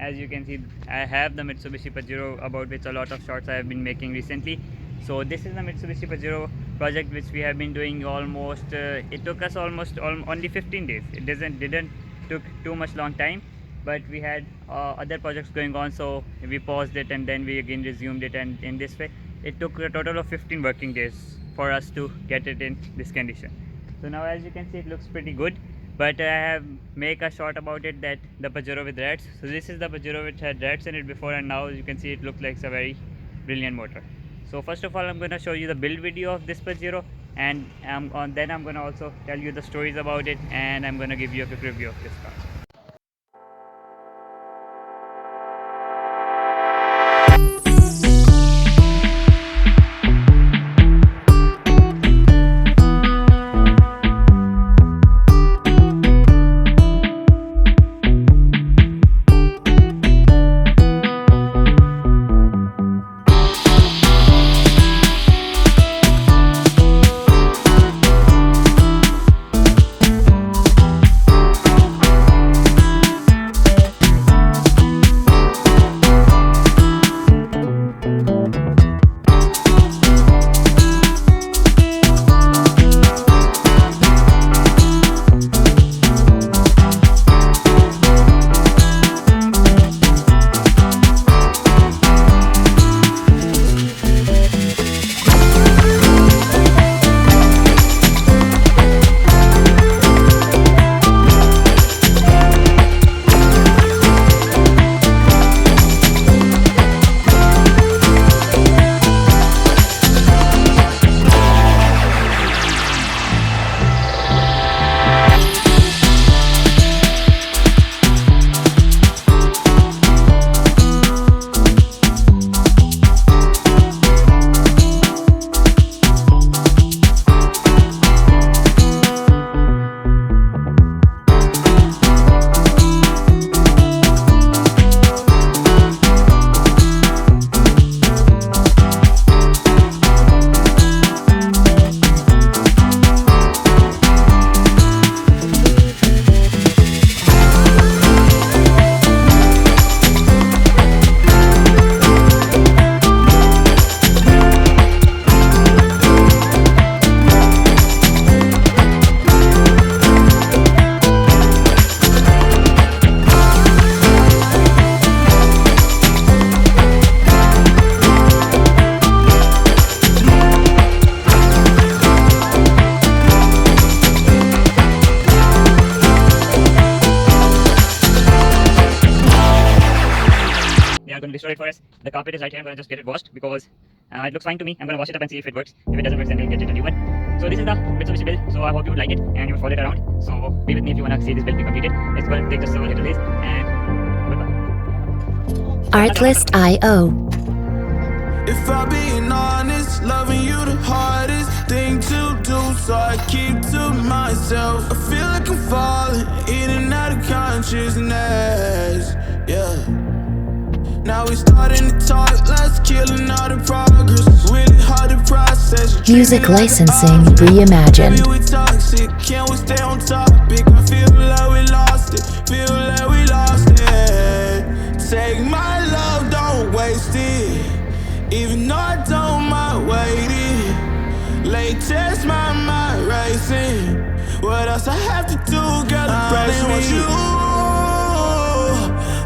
as you can see, I have the Mitsubishi Pajero, about which a lot of shots I have been making recently. So this is the Mitsubishi Pajero project which we have been doing almost, it took us only 15 days. It didn't took too much long time, but we had other projects going on, so we paused it and then we again resumed it, and in this way it took a total of 15 working days for us to get it in this condition. So now as you can see, it looks pretty good, but I have make a shot about it, that the Pajero with reds. So this is the Pajero which had reds in it before, and now you can see it looks like a very brilliant motor. So first of all, I'm going to show you the build video of this Pajero, and then I'm going to also tell you the stories about it, and I'm going to give you a quick review of this car. Going to restore it for us. The carpet is right here. I'm going to just get it washed because it looks fine to me. I'm going to wash it up and see if it works. If it doesn't work, then we'll get it a new one. So this is the Mitsubishi build. So I hope you would like it and you will follow it around. So be with me if you want to see this build be completed. It's going to take just a little days, and goodbye. Artlist.io. If I'm being honest, loving you the hardest thing to do, so I keep to myself. I feel like I'm falling in and out of consciousness. Yeah. Now we starting to talk, let's killing all the progress. Really hard to process. Music licensing reimagined. Maybe we toxic, can't we stay on topic? I feel like we lost it, feel like we lost it. Take my love, don't waste it. Even though I don't mind waiting. Late test, my mind racing. What else I have to do, girl, to praise me?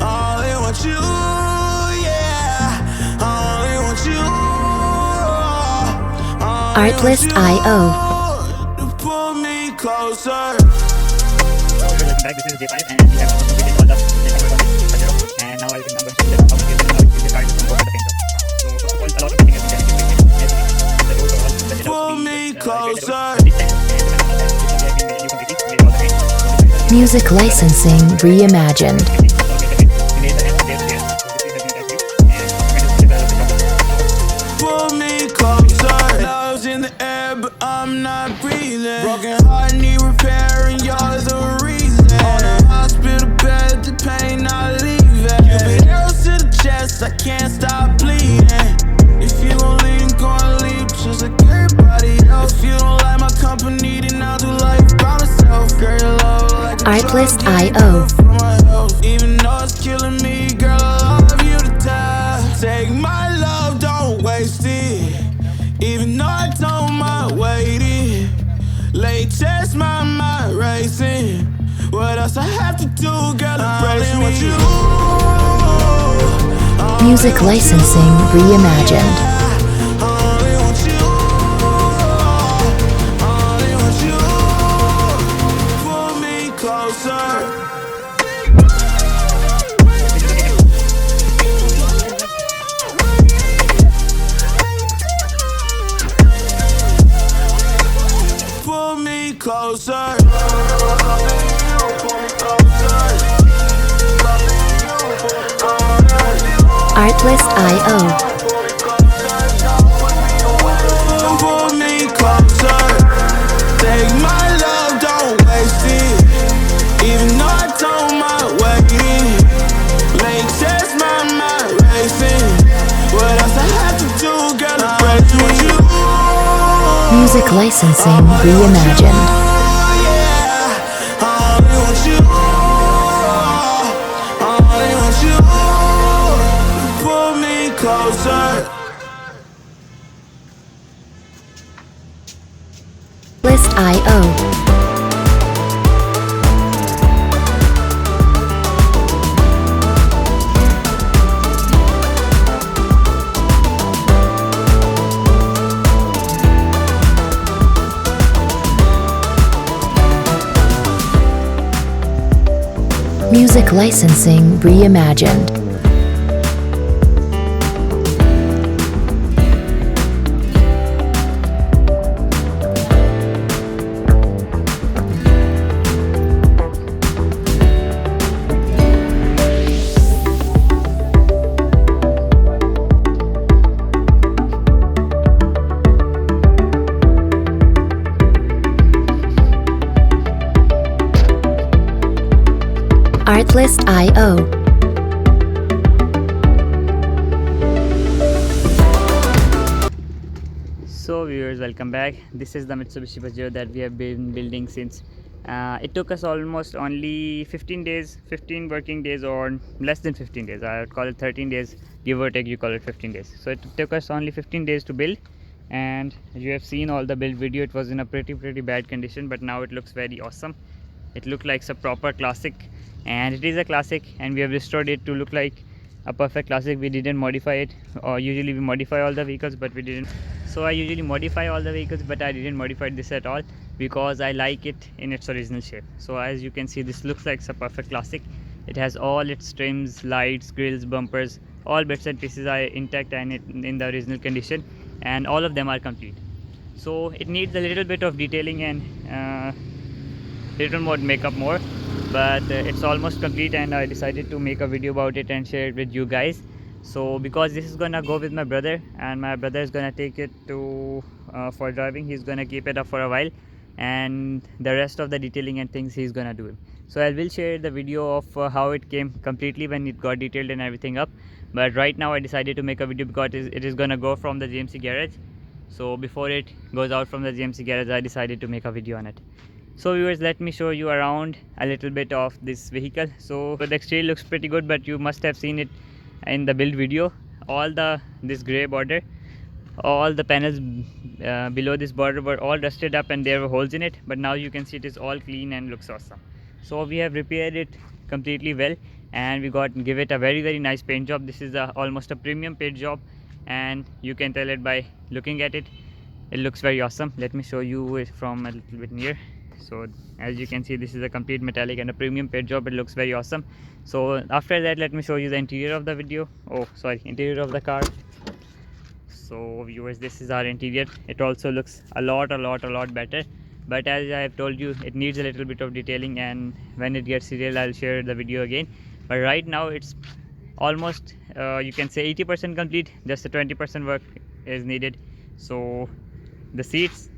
I only want you. Artlist.io. Pull me closer. Back, this is J5, and we have also completed all the Pajero, and now I'm going to show you how the car is from both the paint job. So first of all, a lot of painting has been done. The pull me closer. Music licensing reimagined. Pull me closer. Love's in the air, but I'm not breathing. Broken heart need repair, and you're the reason. On a hospital bed, the pain not leaving. You been arrows to the chest, I can't stop bleeding. If you gon' leave, gon' leave just like everybody else. If you don't like my company, then I'll do life by myself. Girl, your love like Artlist.io. even though thoughts killing me, girl, I love you to death. Take my love, don't waste it. Even though I don't mind waiting. Late test, my mind racing. What else I have to do, girl, embrace me. Music licensing reimagined. Only want you. Only want you. Pull me closer. Pull me closer. Artlist.io. Pull me closer. Take my love, don't waste it. Even though I don't mind waiting. Late test, my mind racing. What else I have to do, girl, embrace me. Music licensing reimagined. Yeah, I only want you. I only want you. Pull me closer. Artlist.io. Music licensing reimagined. Artlist.io. So viewers, welcome back. This is the Mitsubishi Pajero that we have been building since it took us almost only 15 days, 15 working days, or less than 15 days. I would call it 13 days, give or take, you call it 15 days. So it took us only 15 days to build, and you have seen all the build video. It was in a pretty bad condition, but now it looks very awesome. It looked like a proper classic, and it is a classic, and we have restored it to look like a perfect classic. We didn't modify it, or usually we modify all the vehicles, but we didn't. So I usually modify all the vehicles, but I didn't modify this at all because I like it in its original shape. So as you can see, this looks like a perfect classic. It has all its trims, lights, grills, bumpers, all bits and pieces are intact and in the original condition, and all of them are complete. So it needs a little bit of detailing and little more makeup more, but it's almost complete, and I decided to make a video about it and share it with you guys. So because this is gonna go with my brother, and my brother is gonna take it to for driving. He's gonna keep it up for a while, and the rest of the detailing and things he's gonna do it. So I will share the video of how it came completely when it got detailed and everything up. But right now I decided to make a video because it is gonna go from the GMC garage. So before it goes out from the GMC garage, I decided to make a video on it. So viewers, let me show you around a little bit of this vehicle. So the exterior looks pretty good, but you must have seen it in the build video. All this gray border, all the panels below this border were all rusted up and there were holes in it, but now you can see it is all clean and looks awesome. So we have repaired it completely well, and we give it a very nice paint job. This is almost a premium paint job, and you can tell it by looking at it. It looks very awesome. Let me show you it from a little bit near. So as you can see, this is a complete metallic and a premium paint job. It looks very awesome. So after that, let me show you the interior of the interior of the car. So viewers, this is our interior. It also looks a lot better, but as I have told you, it needs a little bit of detailing, and when it gets detailed, I'll share the video again. But right now it's almost you can say 80% complete. Just the 20% work is needed. So the seats,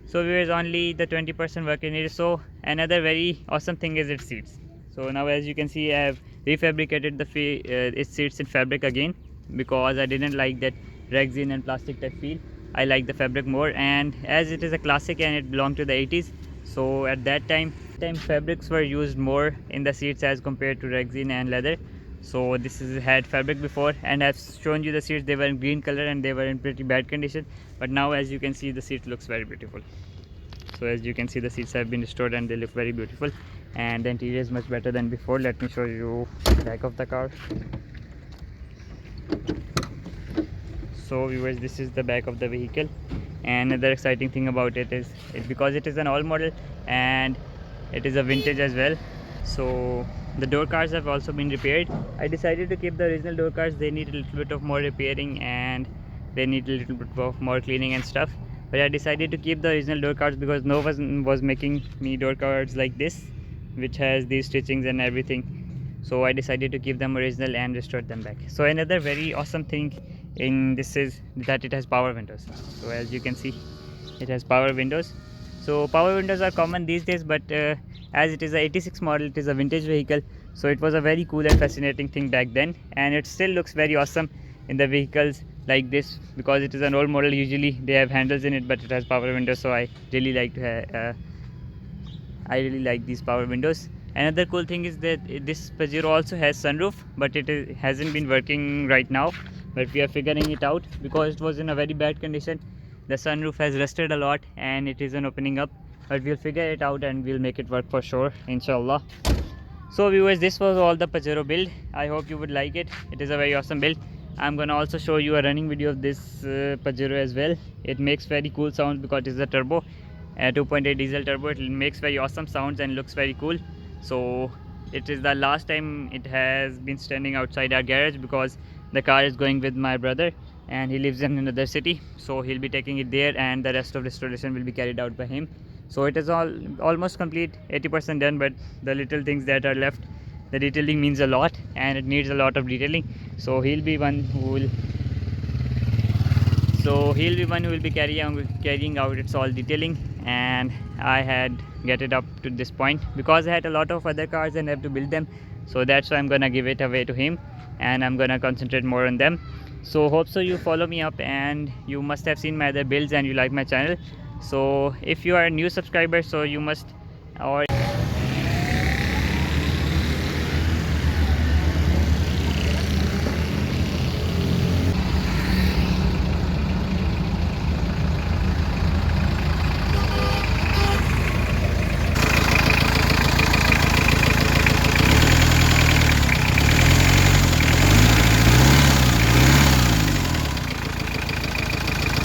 so viewers, only the 20% work is needed. So another very awesome thing is its seats. So now as you can see, I have refabricated its seats in fabric again, because I didn't like that resin and plastic type feel. I like the fabric more, and as it is a classic and it belonged to the 80s, so at that time time fabrics were used more in the seats as compared to resin and leather. So this is had fabric before, and I've shown you the seats. They were in green color and they were in pretty bad condition, but now as you can see the seat looks very beautiful. So as you can see the seats have been restored and they look very beautiful, and the interior is much better than before. Let me show you the back of the car. So viewers, this is the back of the vehicle, and another exciting thing about it is because it is an all model and it is a vintage as well. So the door cards have also been repaired. I decided to keep the original door cards. They need a little bit of more repairing and they need a little bit of more cleaning and stuff, but I decided to keep the original door cards because no one was making me door cards like this, which has these stitchings and everything. So I decided to keep them original and restore them back. So another very awesome thing in this is that it has power windows. So as you can see, it has power windows. So power windows are common these days, but as it is a 86 model, it is a vintage vehicle, so it was a very cool and fascinating thing back then, and it still looks very awesome in the vehicles like this because it is an old model. Usually they have handles in it, but it has power windows, so I really like these power windows. Another cool thing is that this Pajero also has sunroof, but it hasn't been working right now, but we are figuring it out because it was in a very bad condition. The sunroof has rusted a lot and it isn't opening up, but we'll figure it out and we'll make it work for sure, inshallah. So viewers, this was all the Pajero build. I hope you would like it. It is a very awesome build. I'm gonna also show you a running video of this Pajero as well. It makes very cool sounds because it is a turbo, a 2.8 diesel turbo. It makes very awesome sounds and looks very cool. So it is the last time it has been standing outside our garage because the car is going with my brother and he lives in another city, so he'll be taking it there and the rest of restoration will be carried out by him. So it is almost complete, 80% done, but the little things that are left, the detailing means a lot and it needs a lot of detailing. So he'll be one who will be carrying out its all detailing, and I had get it up to this point because I had a lot of other cars and have to build them. So that's why I'm gonna give it away to him and I'm gonna concentrate more on them. So hope so you follow me up and you must have seen my other builds and you like my channel. So if you are a new subscriber, so you must, or